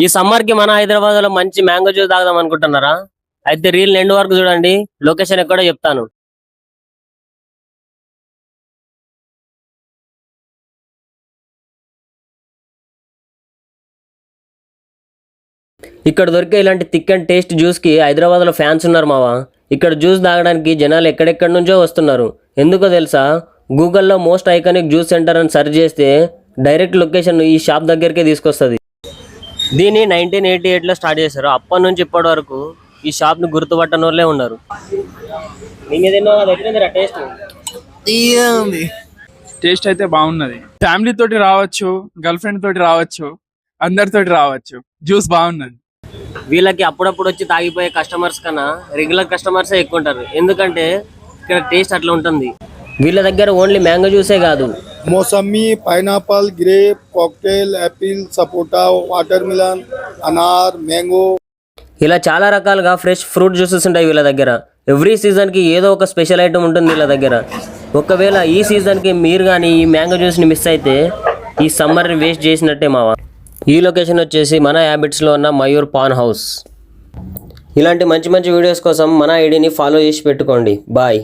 ఈ సమ్మర్ కి మన హైదరాబాద్ లో మంచి మ్యాంగో జ్యూస్ తాగదాం అనుకుంటున్నారా? అయితే రీల్ ఎండ్ వరకు చూడండి, లొకేషన్ ఎక్కడో చెప్తాను. ఇక్కడ దొరికే ఇలాంటి థిక్ అండ్ టేస్ట్ జ్యూస్ కి హైదరాబాద్ లో ఫ్యాన్స్ ఉన్నారు మావా. ఇక్కడ జ్యూస్ తాగడానికి జనాలు ఎక్కడెక్కడి నుంచో వస్తున్నారు. ఎందుకో తెలుసా? గూగుల్లో మోస్ట్ ఐకానిక్ జ్యూస్ సెంటర్ అని సెర్చ్ చేస్తే డైరెక్ట్ లొకేషన్ ఈ షాప్ దగ్గరికే తీసుకొస్తుంది. దీన్ని 1988లో స్టార్ట్ చేశారు. అప్పటి నుంచి ఇప్పటి వరకు ఈ షాప్ ని గుర్తుపట్టని వాళ్ళే ఉన్నారు. టేస్ట్ అయితే బాగున్నది. ఫ్యామిలీ తోటి రావచ్చు, గర్ల్ ఫ్రెండ్ తోటి రావచ్చు, అందరితోటి రావచ్చు. జ్యూస్ బాగున్నది. వీళ్ళకి అప్పుడప్పుడు వచ్చి తాగిపోయే కస్టమర్స్ కన్నా రెగ్యులర్ కస్టమర్సే ఎక్కువ ఉంటారు. ఎందుకంటే ఇక్కడ టేస్ట్ అట్లా ఉంటుంది. వీళ్ళ దగ్గర ఓన్లీ మ్యాంగో జ్యూసే కాదు, मौसमी, pineapple, grape, cocktail, apple, sapota, watermelon, अनार, मैंगो ఇలా చాలా రకాలుగా ఫ్రెష్ ఫ్రూట్ జ్యూసెస్ ఉంటాయి వీళ్ళ దగ్గర. ఎవ్రీ సీజన్కి ఏదో ఒక స్పెషల్ ఐటమ్ ఉంటుంది వీళ్ళ దగ్గర. ఒకవేళ ఈ సీజన్కి మీరు కానీ ఈ మ్యాంగో జ్యూస్ని మిస్ అయితే ఈ సమ్మర్ని వేస్ట్ చేసినట్టే మావా. ఈ లొకేషన్ వచ్చేసి మన హ్యాబిట్స్లో ఉన్న మయూర్ పాన్ హౌస్. ఇలాంటి మంచి మంచి వీడియోస్ కోసం మన ఐడిని ఫాలో చేసి పెట్టుకోండి. బాయ్.